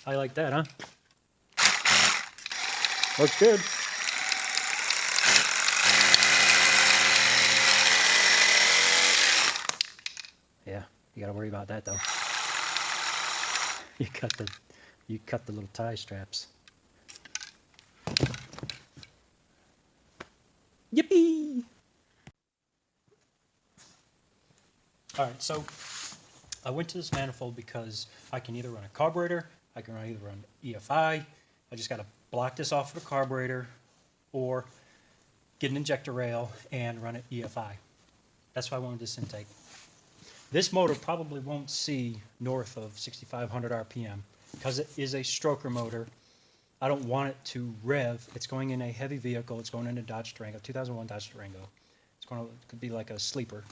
I like that, huh? Looks good. Yeah, you gotta worry about that though. You cut the little tie straps. Yippee! All right, so I went to this manifold because I can either run a carburetor, I can either run EFI. I just got to block this off of the carburetor or get an injector rail and run it EFI. That's why I wanted this intake. This motor probably won't see north of 6,500 RPM because it is a stroker motor. I don't want it to rev. It's going in a heavy vehicle. It's going in a Dodge Durango, 2001 Dodge Durango. It could be like a sleeper.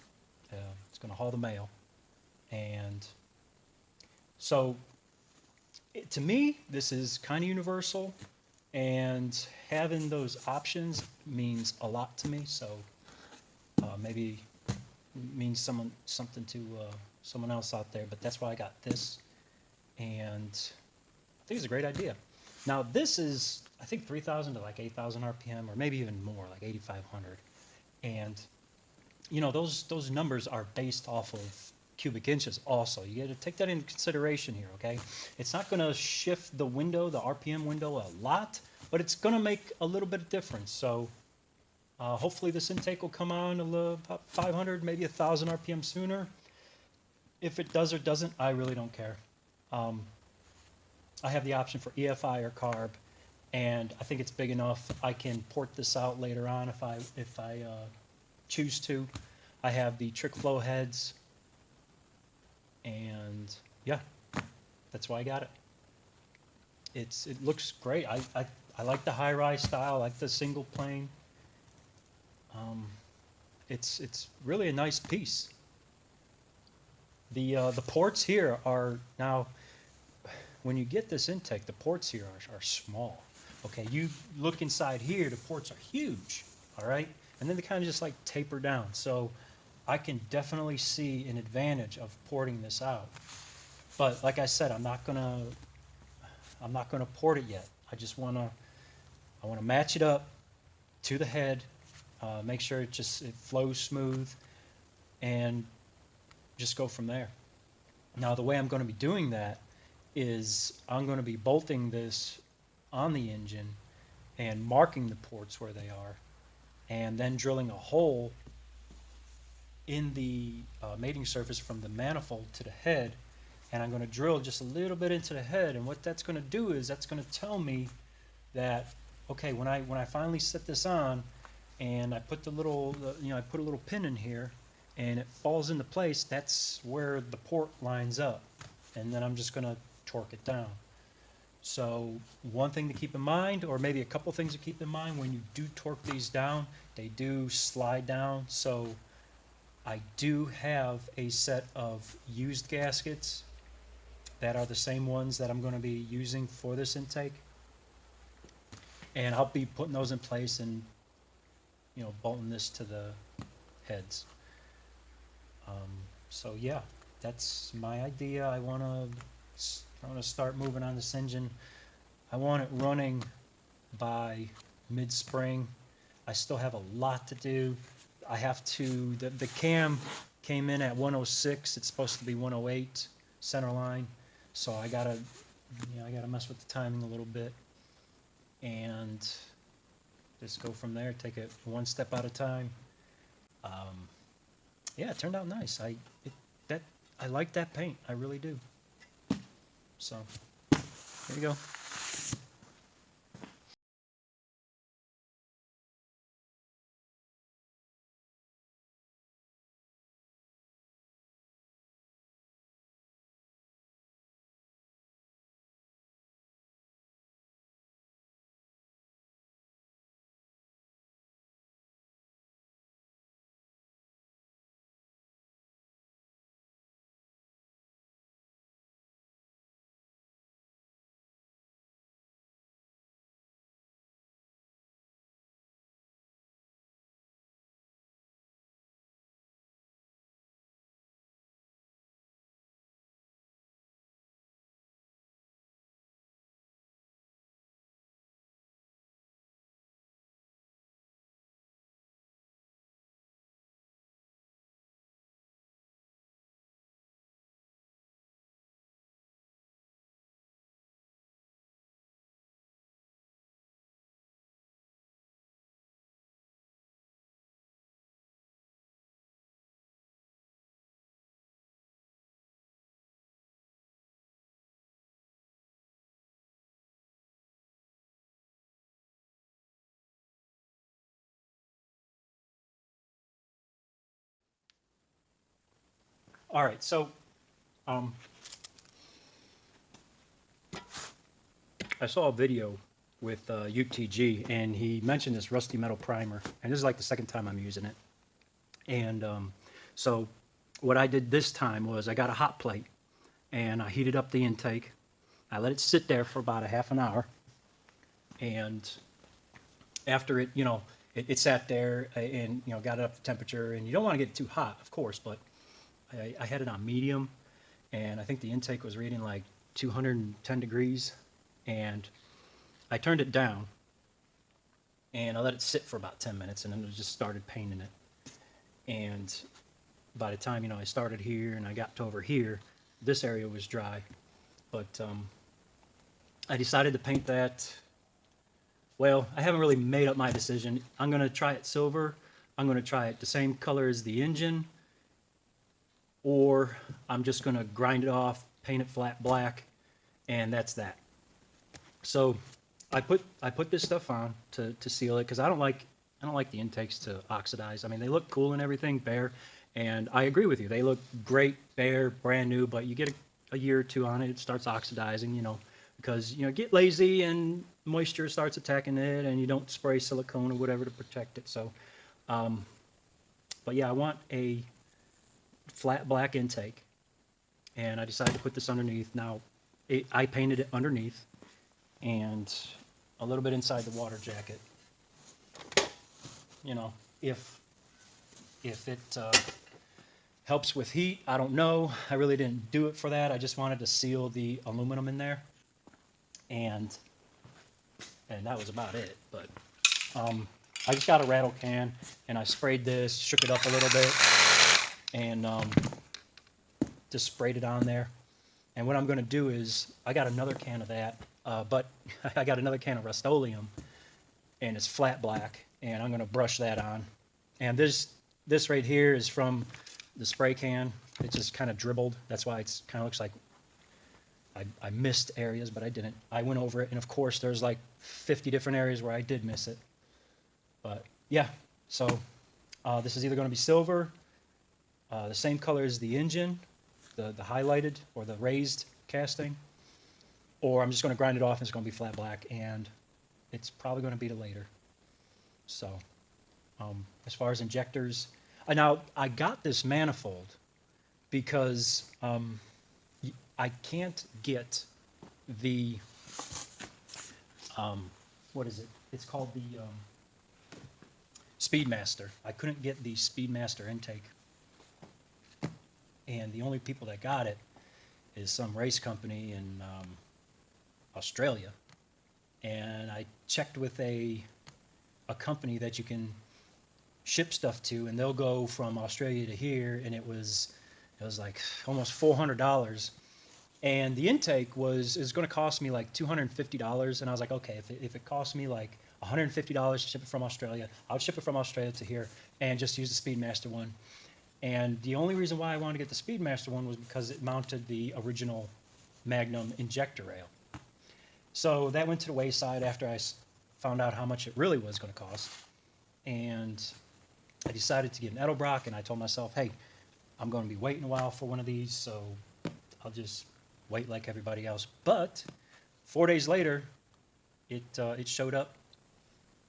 It's going to haul the mail. And so to me, this is kind of universal, and having those options means a lot to me. So maybe means something to someone else out there, but that's why I got this, and I think it's a great idea. Now this is, I think, 3,000 to like 8,000 RPM, or maybe even more, like 8,500. And you know, those numbers are based off of cubic inches also. You got to take that into consideration here, okay? It's not going to shift the window, the RPM window, a lot, but it's going to make a little bit of difference. So hopefully this intake will come on about 500, maybe 1,000 RPM sooner. If it does or doesn't, I really don't care. I have the option for EFI or carb, and I think it's big enough. I can port this out later on if I choose to. I have the trick flow heads, and yeah, that's why I got it. It looks great. I like the high-rise style. I like the single plane. It's really a nice piece. The ports here are now, when you get this intake, the ports here are small. Okay, you look inside here, the ports are huge. All right, and then they kind of just like taper down. So I can definitely see an advantage of porting this out. But like I said, I'm not gonna port it yet. I wanna match it up to the head, make sure it flows smooth, and just go from there. Now the way I'm going to be doing that is I'm going to be bolting this on the engine and marking the ports where they are, and then drilling a hole in the mating surface from the manifold to the head, and I'm going to drill just a little bit into the head. And what that's going to do is that's going to tell me that, okay, when I finally set this on and I put I put a little pin in here and it falls into place, that's where the port lines up, and then I'm just going to torque it down. So one thing to keep in mind, or maybe a couple things to keep in mind, when you do torque these down, they do slide down. So I do have a set of used gaskets that are the same ones that I'm going to be using for this intake, and I'll be putting those in place and bolting this to the heads. So yeah, that's my idea. I want to start moving on this engine. I want it running by mid-spring. I still have a lot to do. I have to, the cam came in at 106. It's supposed to be 108 center line. So I gotta mess with the timing a little bit and just go from there. Take it one step at a time. Yeah, it turned out nice. I like that paint. I really do. So there you go. All right, so um, I saw a video with UTG, and he mentioned this rusty metal primer, and this is like the second time I'm using it. And so what I did this time was I got a hot plate, and I heated up the intake. I let it sit there for about a half an hour, and after it, it sat there and, got it up to temperature, and you don't want to get it too hot, of course, but I had it on medium, and I think the intake was reading like 210 degrees, and I turned it down, and I let it sit for about 10 minutes, and then it just started painting it. And by the time, I started here and I got to over here, this area was dry. But I decided to paint that. Well, I haven't really made up my decision. I'm going to try it silver. I'm going to try it the same color as the engine, or I'm just going to grind it off, paint it flat black, and that's that. So I put this stuff on to seal it, because I don't like the intakes to oxidize. I mean, they look cool and everything, bare, and I agree with you. They look great, bare, brand new, but you get a year or two on it, it starts oxidizing, because, get lazy and moisture starts attacking it, and you don't spray silicone or whatever to protect it. So, but yeah, I want a flat black intake, and I decided to put this underneath. Now, I painted it underneath and a little bit inside the water jacket. If it helps with heat, I don't know. I really didn't do it for that. I just wanted to seal the aluminum in there, and that was about it. But I just got a rattle can, and I sprayed this, shook it up a little bit, and just sprayed it on there. And what I'm going to do is, I got another can of that, but I got another can of Rust-Oleum, and it's flat black, and I'm going to brush that on. And this right here is from the spray can. It just kind of dribbled. That's why it's kind of looks like I missed areas, but I didn't. I went over it, and of course there's like 50 different areas where I did miss it. But yeah, so this is either going to be silver, the same color as the engine, the highlighted or the raised casting, or I'm just going to grind it off and it's going to be flat black, and it's probably going to be the later. So as far as injectors, now I got this manifold because I can't get the what is it? It's called the Speedmaster. I couldn't get the Speedmaster intake, and the only people that got it is some race company in Australia. And I checked with a company that you can ship stuff to, and they'll go from Australia to here, and it was like almost $400. And the intake is going to cost me like $250, and I was like, okay, if it costs me like $150 to ship it from Australia, I'll ship it from Australia to here and just use the Speedmaster one. And the only reason why I wanted to get the Speedmaster one was because it mounted the original Magnum injector rail. So that went to the wayside after I found out how much it really was going to cost. And I decided to get an Edelbrock, and I told myself, hey, I'm going to be waiting a while for one of these, so I'll just wait like everybody else. But 4 days later, it showed up,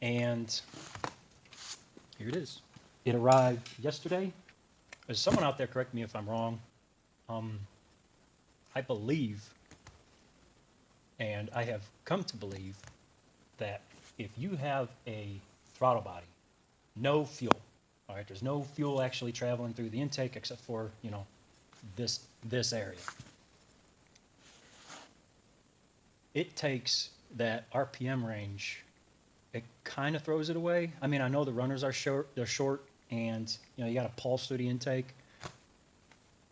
and here it is. It arrived yesterday. There's someone out there, correct me if I'm wrong. I believe, and I have come to believe, that if you have a throttle body, no fuel, all right, there's no fuel actually traveling through the intake except for, this area. It takes that RPM range, it kind of throws it away. I mean, I know the runners are short, and you got to pulse through the intake,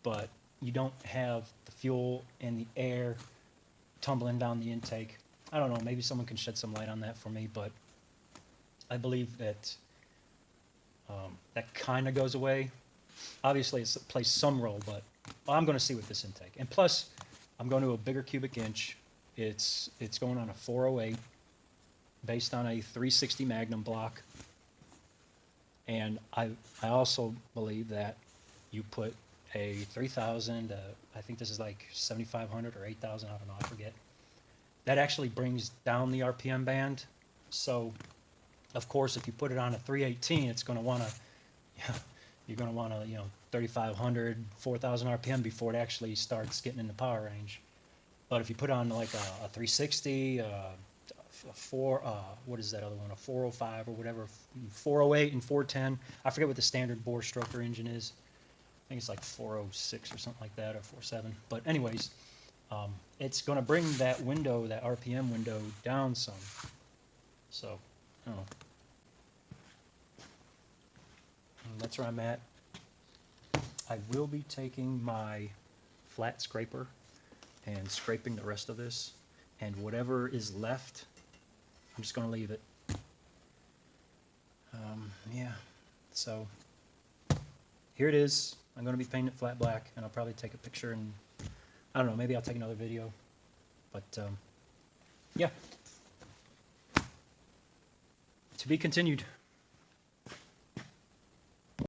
but you don't have the fuel and the air tumbling down the intake. I don't know, maybe someone can shed some light on that for me, but I believe that that kind of goes away. Obviously, it plays some role, but I'm going to see with this intake. And plus, I'm going to a bigger cubic inch. It's going on a 408 based on a 360 Magnum block. And I also believe that you put a 3000, I think this is like 7500 or 8000, I don't know, I forget. That actually brings down the RPM band. So, of course, if you put it on a 318, it's going to want to, you're going to want to, 3500, 4000 RPM before it actually starts getting in the power range. But if you put on like a 360, a what is that other one, a 405 or whatever, 408 and 410, I forget what the standard bore stroker engine is. I think it's like 406 or something like that, or 47. But anyways, it's going to bring that window, that RPM window, down some. So, I don't know. And that's where I'm at. I will be taking my flat scraper and scraping the rest of this, and whatever is left, I'm just going to leave it. Yeah, so here it is. I'm going to be painting it flat black, and I'll probably take a picture, and I don't know, maybe I'll take another video. But yeah, to be continued.